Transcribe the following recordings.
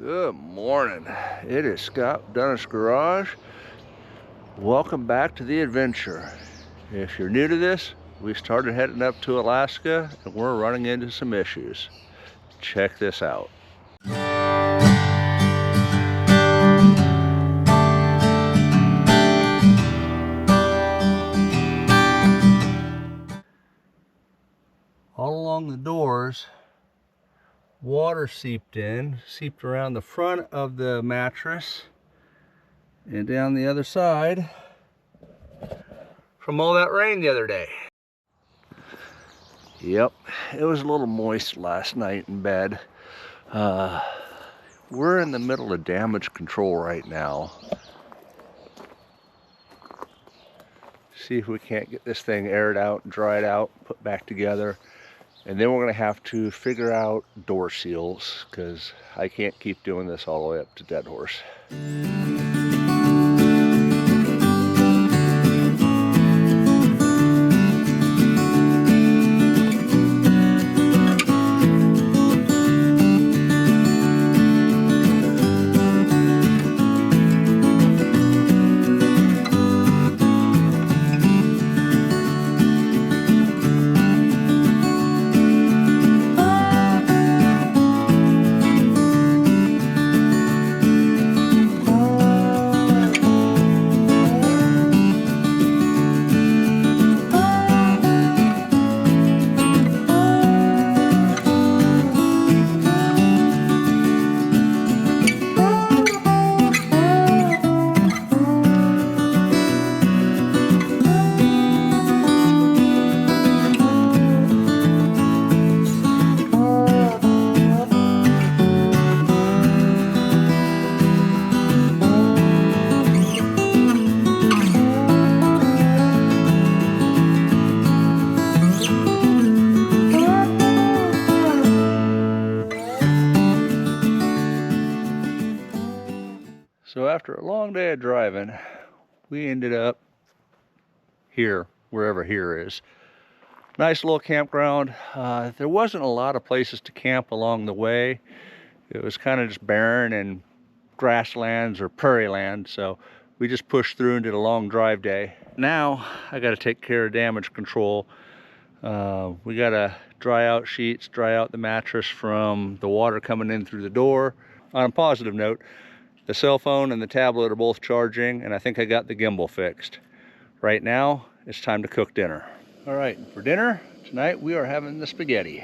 Good morning. It is Scott Dunnage Garage. Welcome back to the adventure. If you're new to this, we started heading up to Alaska and we're running into some issues. Check this out. All along the doors, water seeped around the front of the mattress and down the other side from all that rain the other day. Yep, it was a little moist last night in bed. We're in the middle of damage control right now. See if we can't get this thing aired out, dried out, put back together. And then we're gonna have to figure out door seals because I can't keep doing this all the way up to Dead Horse. So after a long day of driving, we ended up here, wherever here is. Nice little campground. There wasn't a lot of places to camp along the way. It was kind of just barren and grasslands or prairie land, so we just pushed through and did a long drive day. Now I got to take care of damage control. We got to dry out sheets, dry out the mattress from the water coming in through the door. On a positive note, the cell phone and the tablet are both charging, and I think I got the gimbal fixed. Right now, it's time to cook dinner. All right, for dinner tonight, we are having the spaghetti.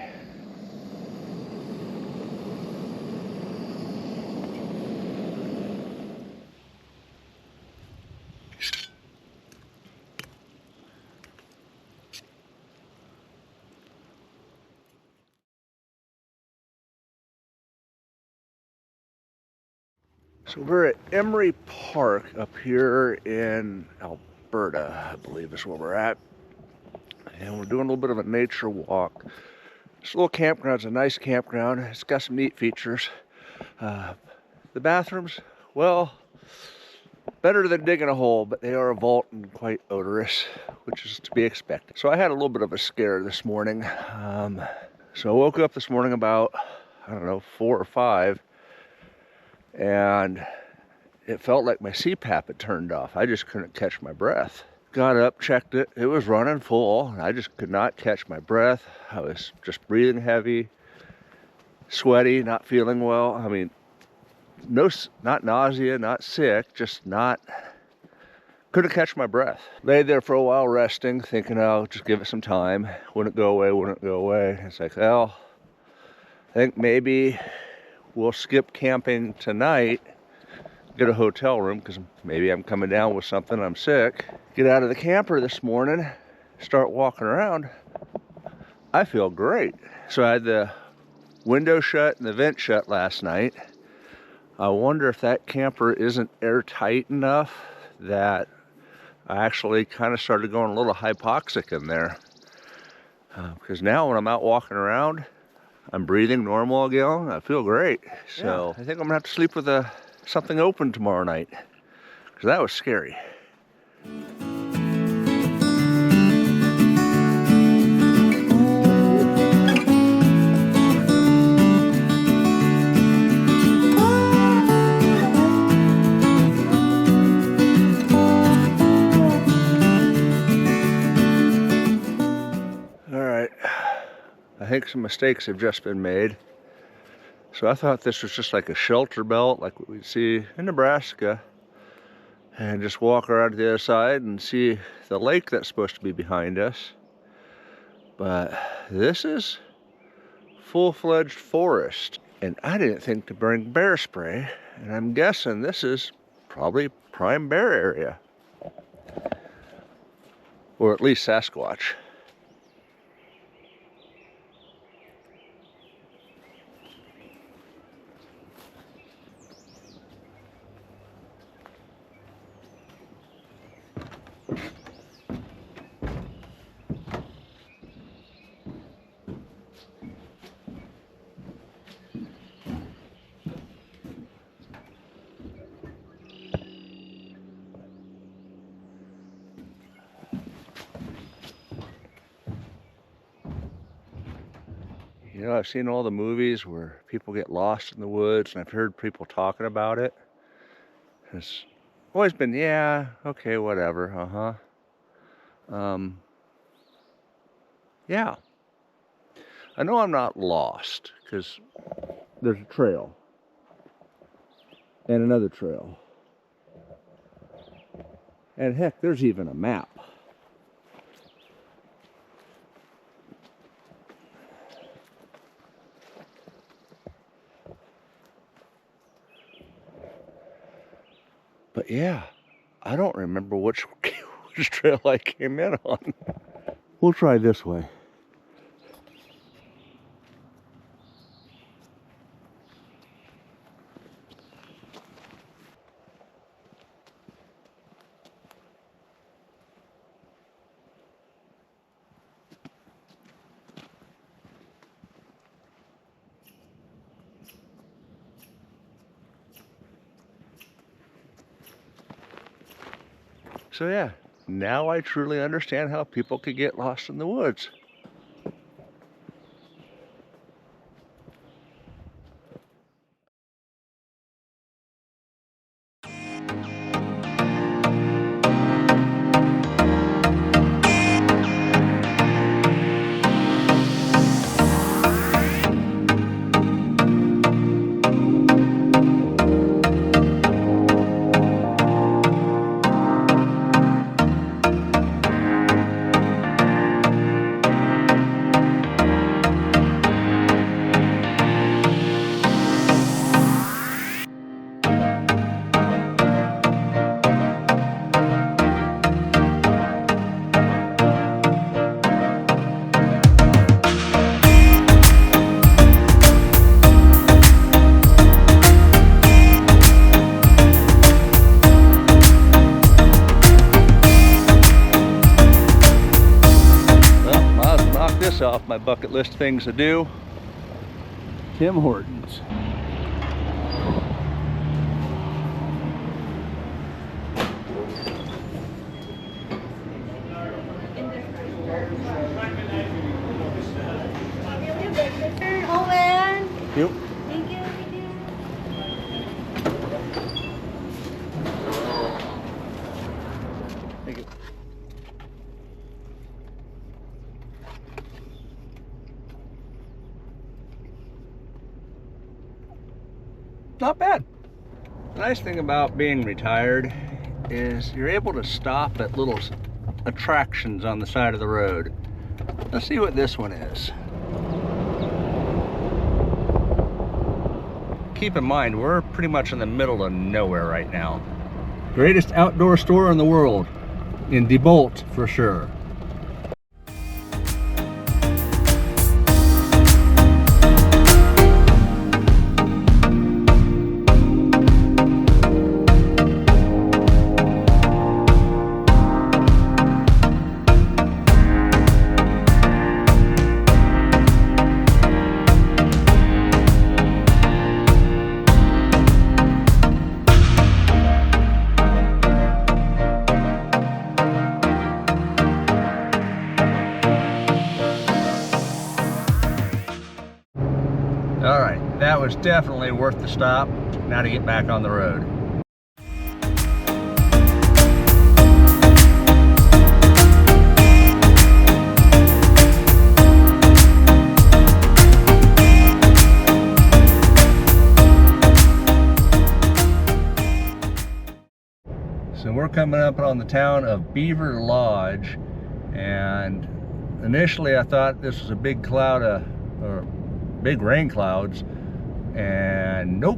So we're at Emery Park up here in Alberta, I believe is where we're at. And we're doing a little bit of a nature walk. This little campground's a nice campground. It's got some neat features. The bathrooms, well, better than digging a hole, but they are a vault and quite odorous, which is to be expected. So I had a little bit of a scare this morning. So I woke up this morning about, I don't know, 4 or 5. And it felt like my CPAP had turned off. I just couldn't catch my breath. Got up, checked it. It was running full. I just could not catch my breath. I was just breathing heavy, sweaty, not feeling well. I mean, not nausea, not sick, just couldn't catch my breath. Laid there for a while resting, thinking, oh, just give it some time. Wouldn't go away. It's like, well, I think maybe we'll skip camping tonight, get a hotel room, because maybe I'm coming down with something, I'm sick. Get out of the camper this morning, start walking around. I feel great. So I had the window shut and the vent shut last night. I wonder if that camper isn't airtight enough that I actually kind of started going a little hypoxic in there. Because now when I'm out walking around, I'm breathing normal again. I feel great. So yeah, I think I'm gonna have to sleep with something open tomorrow night, because that was scary. think some mistakes have just been made. So I thought this was just like a shelter belt, like what we'd see in Nebraska, and just walk around to the other side and see the lake that's supposed to be behind us. But this is full-fledged forest, and I didn't think to bring bear spray, and I'm guessing this is probably prime bear area, or at least Sasquatch. You know, I've seen all the movies where people get lost in the woods, and I've heard people talking about it. It's always been, yeah, okay, whatever, yeah. I know I'm not lost, because there's a trail. And another trail. And heck, there's even a map. But yeah, I don't remember which trail I came in on. We'll try this way. So yeah, now I truly understand how people could get lost in the woods. Off my bucket list things to do. Tim Hortons. Overland. Yep. Thank you. Thank you. Not bad. The nice thing about being retired is you're able to stop at little attractions on the side of the road. Let's see what this one is. Keep in mind, we're pretty much in the middle of nowhere right now. Greatest outdoor store in the world, in DeBolt for sure. All right, that was definitely worth the stop. Now to get back on the road. So we're coming up on the town of Beaver Lodge, and initially I thought this was a big cloud or big rain clouds, and nope,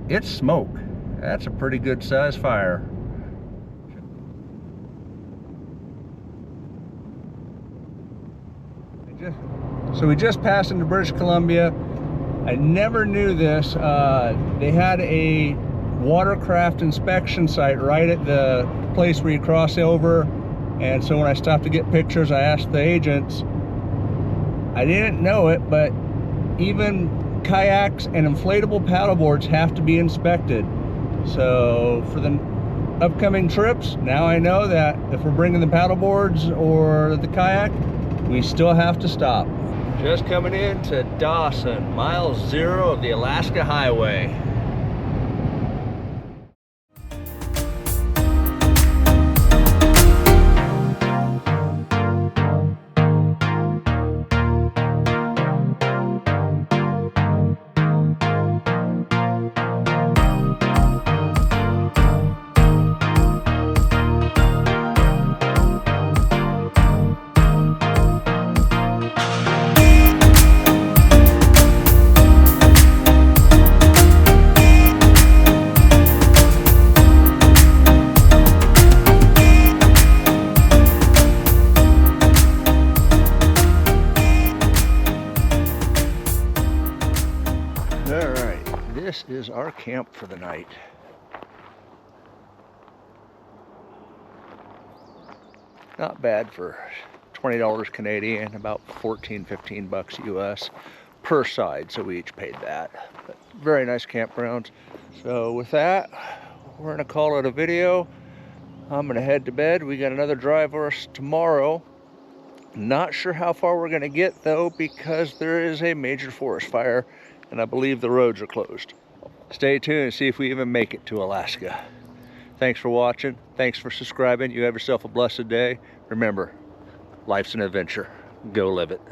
it's smoke. That's a pretty good sized fire. So we just passed into British Columbia. I never knew this. They had a watercraft inspection site right at the place where you cross over, and so when I stopped to get pictures, I asked the agents. I didn't know it, but even kayaks and inflatable paddleboards have to be inspected. So for the upcoming trips, now I know that if we're bringing the paddleboards or the kayak, we still have to stop. Just coming into Dawson, mile 0 of the Alaska Highway. This is our camp for the night. Not bad for $20 Canadian, about 14-15 bucks US per side, so we each paid that. But very nice campgrounds. So with that, we're gonna call it a video. I'm gonna head to bed. We got another drive for us tomorrow. Not sure how far we're gonna get though, because there is a major forest fire and I believe the roads are closed. Stay tuned and see if we even make it to Alaska. Thanks for watching. Thanks for subscribing. You have yourself a blessed day. Remember, life's an adventure. Go live it.